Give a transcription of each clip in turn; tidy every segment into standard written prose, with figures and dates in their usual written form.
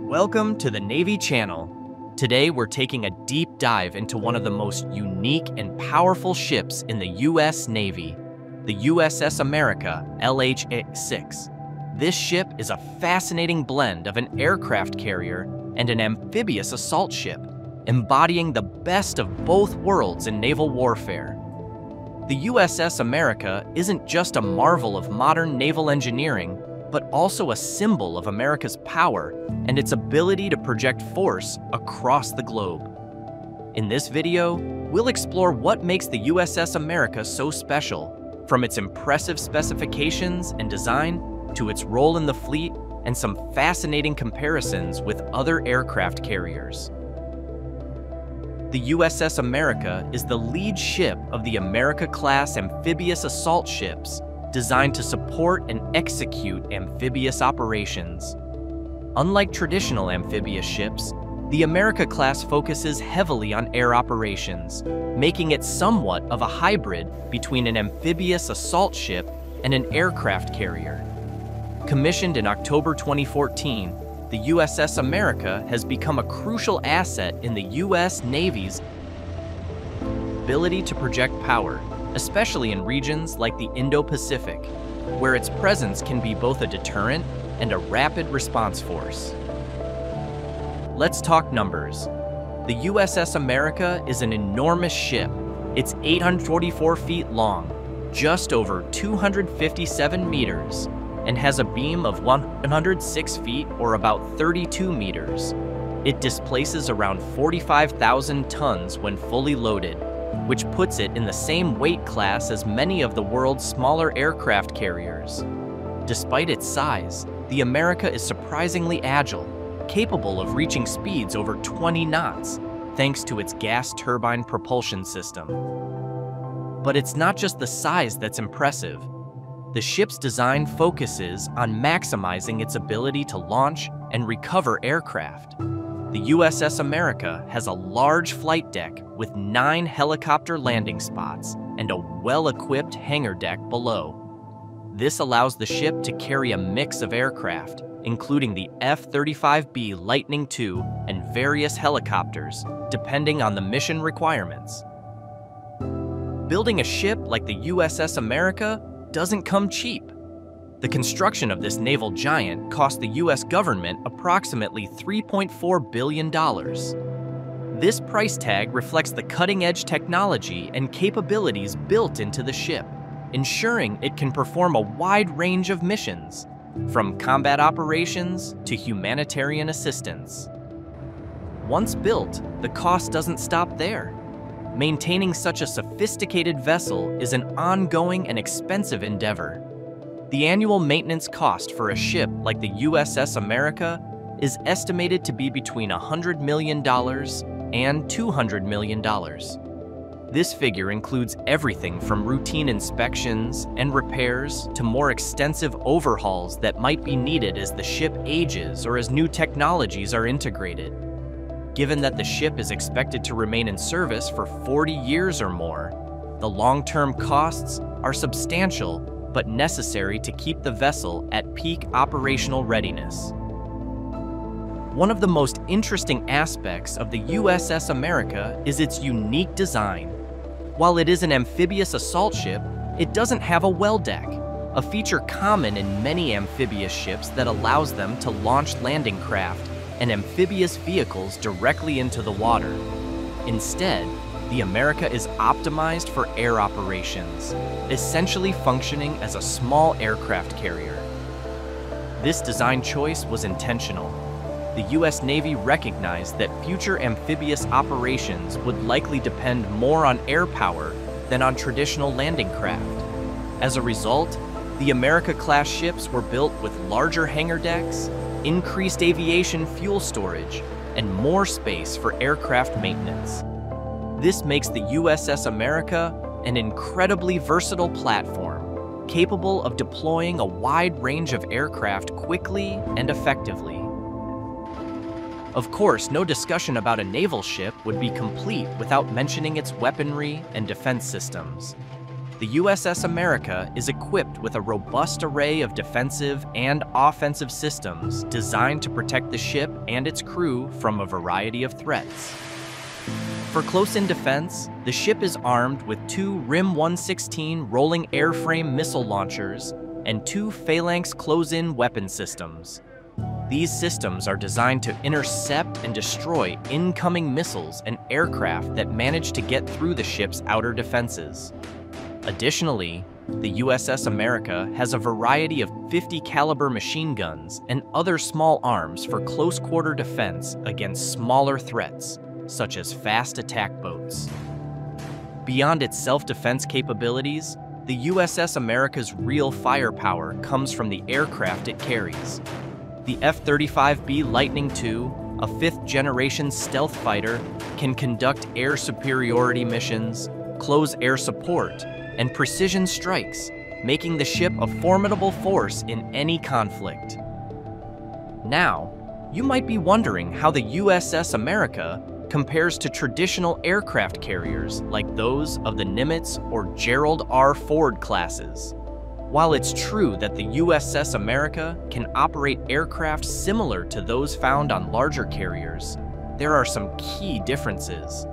Welcome to the Navy Channel. Today we're taking a deep dive into one of the most unique and powerful ships in the U.S. Navy, the USS America LHA-6. This ship is a fascinating blend of an aircraft carrier and an amphibious assault ship, embodying the best of both worlds in naval warfare. The USS America isn't just a marvel of modern naval engineering, but also a symbol of America's power and its ability to project force across the globe. In this video, we'll explore what makes the USS America so special, from its impressive specifications and design to its role in the fleet and some fascinating comparisons with other aircraft carriers. The USS America is the lead ship of the America-class amphibious assault ships designed to support and execute amphibious operations. Unlike traditional amphibious ships, the America class focuses heavily on air operations, making it somewhat of a hybrid between an amphibious assault ship and an aircraft carrier. Commissioned in October 2014, the USS America has become a crucial asset in the U.S. Navy's ability to project power, especially in regions like the Indo-Pacific, where its presence can be both a deterrent and a rapid response force. Let's talk numbers. The USS America is an enormous ship. It's 844 feet long, just over 257 meters, and has a beam of 106 feet or about 32 meters. It displaces around 45,000 tons when fully loaded, which puts it in the same weight class as many of the world's smaller aircraft carriers. Despite its size, the America is surprisingly agile, capable of reaching speeds over 20 knots, thanks to its gas turbine propulsion system. But it's not just the size that's impressive. The ship's design focuses on maximizing its ability to launch and recover aircraft. The USS America has a large flight deck with 9 helicopter landing spots and a well-equipped hangar deck below. This allows the ship to carry a mix of aircraft, including the F-35B Lightning II and various helicopters, depending on the mission requirements. Building a ship like the USS America doesn't come cheap. The construction of this naval giant cost the U.S. government approximately $3.4 billion. This price tag reflects the cutting-edge technology and capabilities built into the ship, ensuring it can perform a wide range of missions, from combat operations to humanitarian assistance. Once built, the cost doesn't stop there. Maintaining such a sophisticated vessel is an ongoing and expensive endeavor. The annual maintenance cost for a ship like the USS America is estimated to be between $100 million and $200 million. This figure includes everything from routine inspections and repairs to more extensive overhauls that might be needed as the ship ages or as new technologies are integrated. Given that the ship is expected to remain in service for 40 years or more, the long-term costs are substantial but necessary to keep the vessel at peak operational readiness. One of the most interesting aspects of the USS America is its unique design. While it is an amphibious assault ship, it doesn't have a well deck, a feature common in many amphibious ships that allows them to launch landing craft and amphibious vehicles directly into the water. Instead, the America is optimized for air operations, essentially functioning as a small aircraft carrier. This design choice was intentional. The U.S. Navy recognized that future amphibious operations would likely depend more on air power than on traditional landing craft. As a result, the America-class ships were built with larger hangar decks, increased aviation fuel storage, and more space for aircraft maintenance. This makes the USS America an incredibly versatile platform, capable of deploying a wide range of aircraft quickly and effectively. Of course, no discussion about a naval ship would be complete without mentioning its weaponry and defense systems. the USS America is equipped with a robust array of defensive and offensive systems designed to protect the ship and its crew from a variety of threats. For close-in defense, the ship is armed with 2 RIM-116 rolling airframe missile launchers and 2 Phalanx close-in weapon systems. These systems are designed to intercept and destroy incoming missiles and aircraft that manage to get through the ship's outer defenses. Additionally, the USS America has a variety of .50 caliber machine guns and other small arms for close-quarter defense against smaller threats, such as fast attack boats. Beyond its self-defense capabilities, the USS America's real firepower comes from the aircraft it carries. The F-35B Lightning II, a 5th-generation stealth fighter, can conduct air superiority missions, close air support, and precision strikes, making the ship a formidable force in any conflict. Now, you might be wondering how the USS America compares to traditional aircraft carriers like those of the Nimitz or Gerald R. Ford classes. While it's true that the USS America can operate aircraft similar to those found on larger carriers, there are some key differences.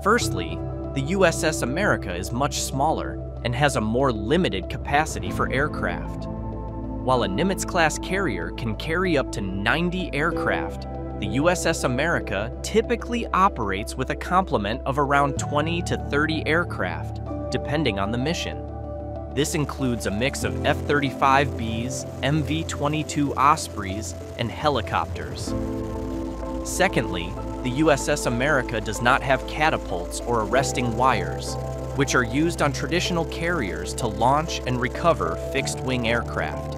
Firstly, the USS America is much smaller and has a more limited capacity for aircraft. While a Nimitz-class carrier can carry up to 90 aircraft, the USS America typically operates with a complement of around 20 to 30 aircraft, depending on the mission. This includes a mix of F-35Bs, MV-22 Ospreys, and helicopters. Secondly, the USS America does not have catapults or arresting wires, which are used on traditional carriers to launch and recover fixed-wing aircraft.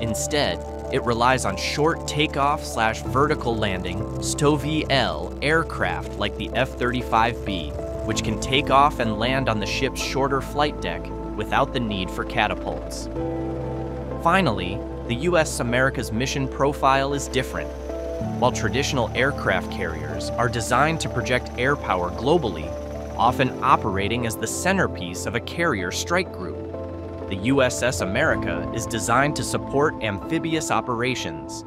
Instead, it relies on short takeoff/vertical landing STOVL aircraft like the F-35B, which can take off and land on the ship's shorter flight deck without the need for catapults. Finally, the US America's mission profile is different. While traditional aircraft carriers are designed to project air power globally, often operating as the centerpiece of a carrier strike group, the USS America is designed to support amphibious operations.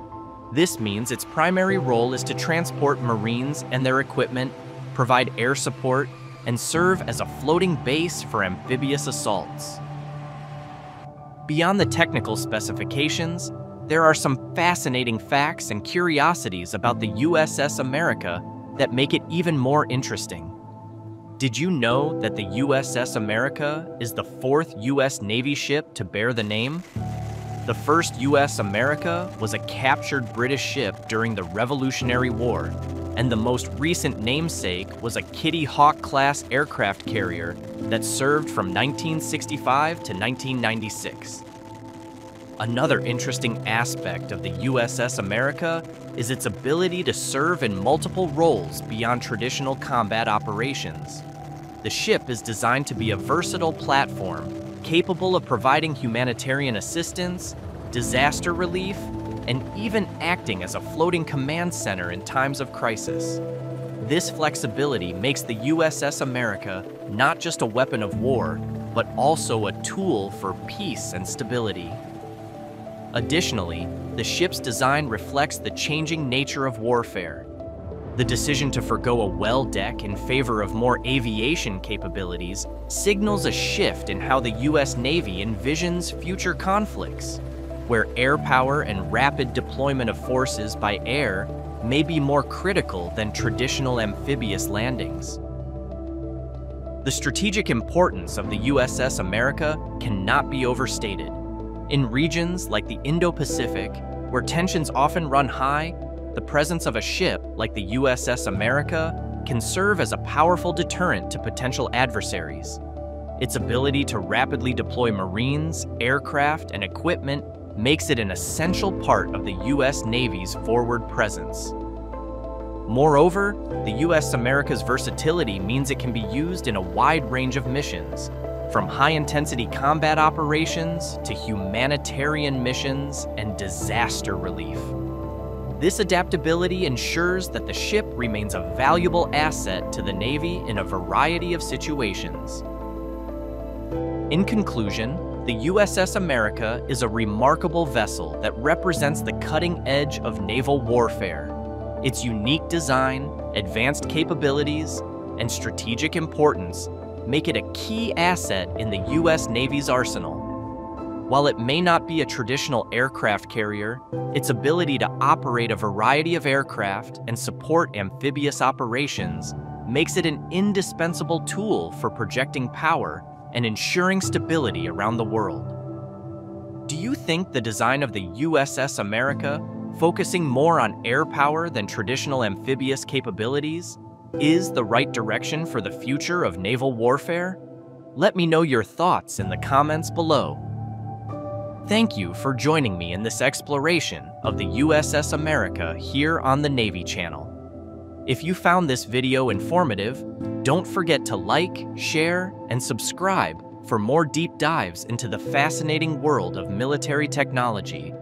This means its primary role is to transport Marines and their equipment, provide air support, and serve as a floating base for amphibious assaults. Beyond the technical specifications, there are some fascinating facts and curiosities about the USS America that make it even more interesting. Did you know that the USS America is the 4th U.S. Navy ship to bear the name? The first U.S. America was a captured British ship during the Revolutionary War, and the most recent namesake was a Kitty Hawk-class aircraft carrier that served from 1965 to 1996. Another interesting aspect of the USS America is its ability to serve in multiple roles beyond traditional combat operations. The ship is designed to be a versatile platform, capable of providing humanitarian assistance, disaster relief, and even acting as a floating command center in times of crisis. This flexibility makes the USS America not just a weapon of war, but also a tool for peace and stability. Additionally, the ship's design reflects the changing nature of warfare. The decision to forgo a well deck in favor of more aviation capabilities signals a shift in how the U.S. Navy envisions future conflicts, where air power and rapid deployment of forces by air may be more critical than traditional amphibious landings. The strategic importance of the USS America cannot be overstated. In regions like the Indo-Pacific, where tensions often run high, the presence of a ship like the USS America can serve as a powerful deterrent to potential adversaries. Its ability to rapidly deploy Marines, aircraft, and equipment makes it an essential part of the U.S. Navy's forward presence. Moreover, the U.S. America's versatility means it can be used in a wide range of missions, from high-intensity combat operations to humanitarian missions and disaster relief. This adaptability ensures that the ship remains a valuable asset to the Navy in a variety of situations. In conclusion, the USS America is a remarkable vessel that represents the cutting edge of naval warfare. Its unique design, advanced capabilities, and strategic importance make it a key asset in the U.S. Navy's arsenal. While it may not be a traditional aircraft carrier, its ability to operate a variety of aircraft and support amphibious operations makes it an indispensable tool for projecting power and ensuring stability around the world. Do you think the design of the USS America, focusing more on air power than traditional amphibious capabilities, is the right direction for the future of naval warfare? Let me know your thoughts in the comments below. Thank you for joining me in this exploration of the USS America here on the Navy Channel. If you found this video informative, don't forget to like, share, and subscribe for more deep dives into the fascinating world of military technology